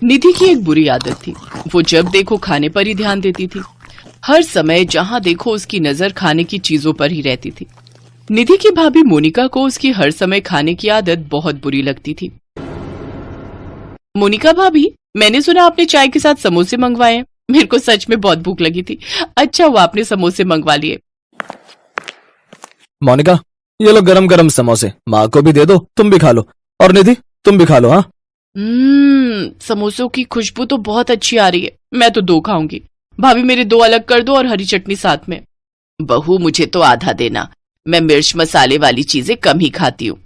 निधि की एक बुरी आदत थी। वो जब देखो खाने पर ही ध्यान देती थी। हर समय जहां देखो उसकी नजर खाने की चीजों पर ही रहती थी। निधि की भाभी मोनिका को उसकी हर समय खाने की आदत बहुत बुरी लगती थी। मोनिका भाभी, मैंने सुना आपने चाय के साथ समोसे मंगवाए हैं। मेरे को सच में बहुत भूख लगी थी। अच्छा हुआ आपने समोसे मंगवा लिए। मोनिका, ये लो गरम गरम समोसे, माँ को भी दे दो, तुम भी खा लो। और निधि, तुम भी खा लो। हाँ, समोसों की खुशबू तो बहुत अच्छी आ रही है। मैं तो 2 खाऊंगी। भाभी मेरे 2 अलग कर दो और हरी चटनी साथ में। बहू मुझे तो आधा देना, मैं मिर्च मसाले वाली चीजें कम ही खाती हूँ।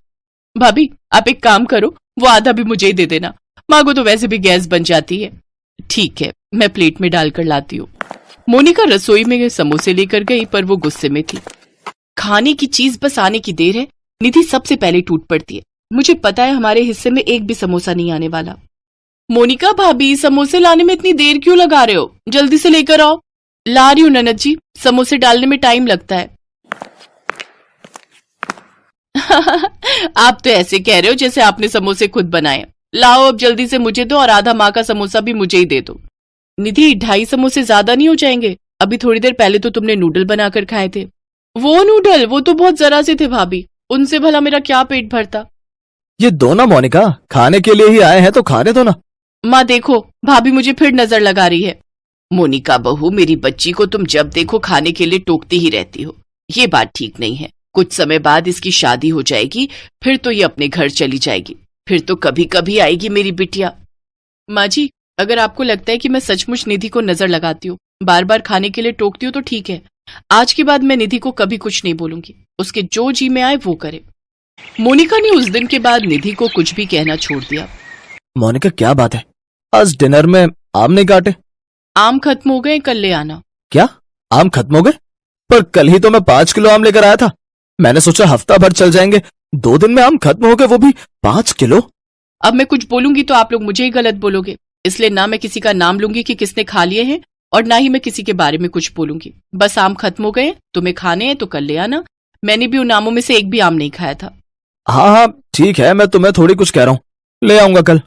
भाभी आप एक काम करो, वो आधा भी मुझे ही दे देना। माँ को तो वैसे भी गैस बन जाती है। ठीक है, मैं प्लेट में डालकर लाती हूँ। मोनिका रसोई में समोसे लेकर गई, पर वो गुस्से में थी। खाने की चीज बस आने की देर है, निधि सबसे पहले टूट पड़ती है। मुझे पता है हमारे हिस्से में एक भी समोसा नहीं आने वाला। मोनिका भाभी, समोसे लाने में इतनी देर क्यों लगा रहे हो? जल्दी से लेकर आओ। ला रही हूँ ननद जी, समोसे डालने में टाइम लगता है। आप तो ऐसे कह रहे हो जैसे आपने समोसे खुद बनाए। लाओ अब जल्दी से मुझे दो और आधा माँ का समोसा भी मुझे ही दे दो। निधि 2.5 समोसे ज्यादा नहीं हो जाएंगे? अभी थोड़ी देर पहले तो तुमने नूडल बनाकर खाए थे। वो नूडल, वो तो बहुत जरा से थे भाभी, उनसे भला मेरा क्या पेट भरता। ये दो ना मोनिका, खाने के लिए ही आए हैं तो खाने दो ना। माँ देखो, भाभी मुझे फिर नजर लगा रही है। मोनिका बहू, मेरी बच्ची को तुम जब देखो खाने के लिए टोकती ही रहती हो। ये बात ठीक नहीं है। कुछ समय बाद इसकी शादी हो जाएगी, फिर तो ये अपने घर चली जाएगी, फिर तो कभी कभी आएगी मेरी बिटिया। माँ जी, अगर आपको लगता है कि मैं सचमुच निधि को नजर लगाती हूँ, बार बार खाने के लिए टोकती हूँ तो ठीक है। आज के बाद मैं निधि को कभी कुछ नहीं बोलूंगी। उसके जो जी में आए वो करे। मोनिका ने उस दिन के बाद निधि को कुछ भी कहना छोड़ दिया। मोनिका, क्या बात है, आज डिनर में आम नहीं काटे? आम खत्म हो गए, कल ले आना। क्या आम खत्म हो गए? पर कल ही तो मैं 5 किलो आम लेकर आया था। मैंने सोचा हफ्ता भर चल जाएंगे, 2 दिन में आम खत्म हो गए, वो भी 5 किलो। अब मैं कुछ बोलूंगी तो आप लोग मुझे ही गलत बोलोगे, इसलिए ना मैं किसी का नाम लूंगी कि किसने खा लिए हैं, और ना ही मैं किसी के बारे में कुछ बोलूंगी। बस आम खत्म हो गए, तुम्हें खाने हैं तो कल ले आना। मैंने भी उन आमों में से एक भी आम नहीं खाया था। हाँ हाँ ठीक है, मैं तुम्हें थोड़ी कुछ कह रहा हूँ, ले आऊंगा कल।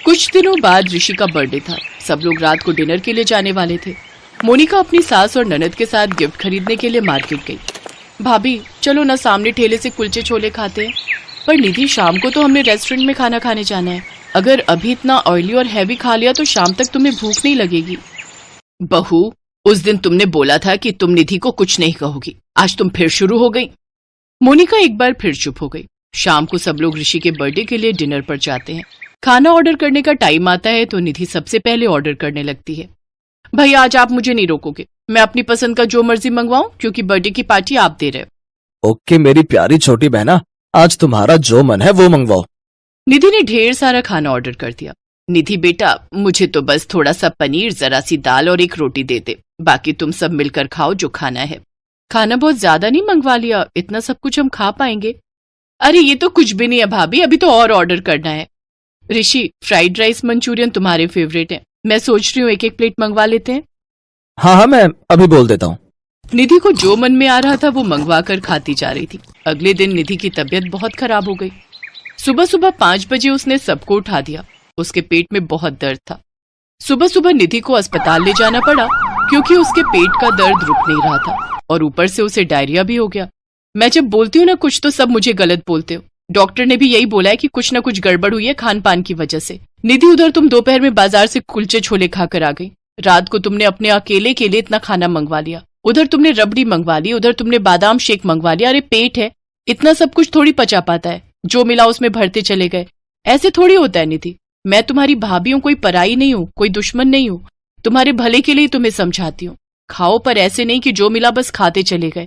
कुछ दिनों बाद ऋषि का बर्थडे था। सब लोग रात को डिनर के लिए जाने वाले थे। मोनिका अपनी सास और ननद के साथ गिफ्ट खरीदने के लिए मार्केट गई। भाभी चलो ना, सामने ठेले से कुलचे छोले खाते हैं। पर निधि, शाम को तो हमने रेस्टोरेंट में खाना खाने जाना है। अगर अभी इतना ऑयली और हैवी खा लिया तो शाम तक तुम्हें भूख नहीं लगेगी। बहू, उस दिन तुमने बोला था कि तुम निधि को कुछ नहीं कहोगी, आज तुम फिर शुरू हो गई। मोनिका एक बार फिर चुप हो गई। शाम को सब लोग ऋषि के बर्थडे के लिए डिनर पर जाते हैं। खाना ऑर्डर करने का टाइम आता है तो निधि सबसे पहले ऑर्डर करने लगती है। भैया आज आप मुझे नहीं रोकोगे, मैं अपनी पसंद का जो मर्जी मंगवाऊं, क्योंकि बर्थडे की पार्टी आप दे रहे हो। ओके मेरी प्यारी छोटी बहना, आज तुम्हारा जो मन है वो मंगवाओ। निधि ने ढेर सारा खाना ऑर्डर कर दिया। निधि बेटा, मुझे तो बस थोड़ा सा पनीर, जरा सी दाल और एक रोटी दे दे, बाकी तुम सब मिलकर खाओ जो खाना है। खाना बहुत ज्यादा नहीं मंगवा लिया? इतना सब कुछ हम खा पाएंगे? अरे ये तो कुछ भी नहीं है भाभी, अभी तो और ऑर्डर करना है। ऋषि, फ्राइड राइस मंचूरियन तुम्हारे फेवरेट है, मैं सोच रही हूँ 1-1 प्लेट मंगवा लेते हैं। हाँ हाँ, मैं अभी बोल देता हूँ। निधि को जो मन में आ रहा था वो मंगवा कर खाती जा रही थी। अगले दिन निधि की तबीयत बहुत खराब हो गई। सुबह सुबह 5 बजे उसने सबको उठा दिया। उसके पेट में बहुत दर्द था। सुबह सुबह निधि को अस्पताल ले जाना पड़ा, क्योंकि उसके पेट का दर्द रुक नहीं रहा था और ऊपर से उसे डायरिया भी हो गया। मैं जब बोलती हूँ ना कुछ, तो सब मुझे गलत बोलते हो। डॉक्टर ने भी यही बोला है कि कुछ ना कुछ गड़बड़ हुई है खान पान की वजह से। निधि, उधर तुम दोपहर में बाजार से कुलचे छोले खाकर आ गई। रात को तुमने अपने अकेले के लिए इतना खाना मंगवा लिया। उधर तुमने रबड़ी मंगवा ली, उधर तुमने बादाम शेक मंगवा लिया। अरे पेट है, इतना सब कुछ थोड़ी पचा पाता है। जो मिला उसमें भरते चले गए। ऐसे थोड़ी होता है निधि। मैं तुम्हारी भाभी हूँ, कोई पराई नहीं हूँ, कोई दुश्मन नहीं हूँ। तुम्हारे भले के लिए तुम्हें समझाती हूँ। खाओ, पर ऐसे नहीं कि जो मिला बस खाते चले गए।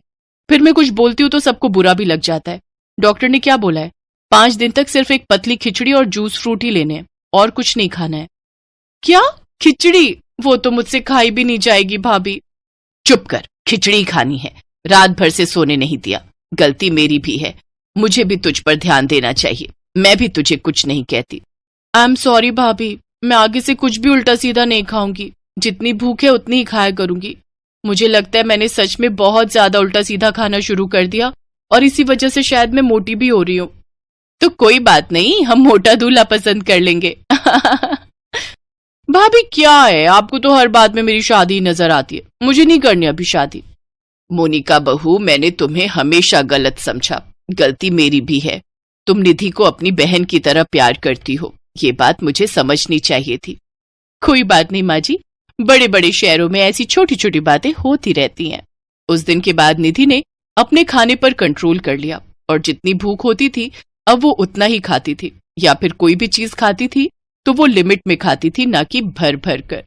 फिर मैं कुछ बोलती हूँ तो सबको बुरा भी लग जाता है। डॉक्टर ने क्या बोला है? 5 दिन तक सिर्फ एक पतली खिचड़ी और जूस फ्रूट ही लेने हैं, और कुछ नहीं खाना है। क्या खिचड़ी? वो तो मुझसे खाई भी नहीं जाएगी भाभी। चुप कर, खिचड़ी खानी है। रात भर से सोने नहीं दिया, गलती मेरी भी है। मुझे भी तुझ पर ध्यान देना चाहिए। मैं भी तुझे कुछ नहीं कहती। आई एम सॉरी भाभी, मैं आगे से कुछ भी उल्टा सीधा नहीं खाऊंगी। जितनी भूख है उतनी ही खाया करूंगी। मुझे लगता है मैंने सच में बहुत ज्यादा उल्टा सीधा खाना शुरू कर दिया, और इसी वजह से शायद मैं मोटी भी हो रही हूँ। तो कोई बात नहीं, हम मोटा दूल्हा पसंद कर लेंगे। भाभी क्या है, आपको तो हर बात में मेरी शादी नजर आती है, मुझे नहीं करनी अभी शादी। मोनिका बहू, मैंने तुम्हें हमेशा गलत समझा, गलती मेरी भी है। तुम निधि को अपनी बहन की तरह प्यार करती हो, ये बात मुझे समझनी चाहिए थी। कोई बात नहीं माँ जी, बड़े बड़े शहरों में ऐसी छोटी छोटी बातें होती रहती हैं। उस दिन के बाद निधि ने अपने खाने पर कंट्रोल कर लिया और जितनी भूख होती थी अब वो उतना ही खाती थी, या फिर कोई भी चीज खाती थी तो वो लिमिट में खाती थी, ना कि भर भर कर।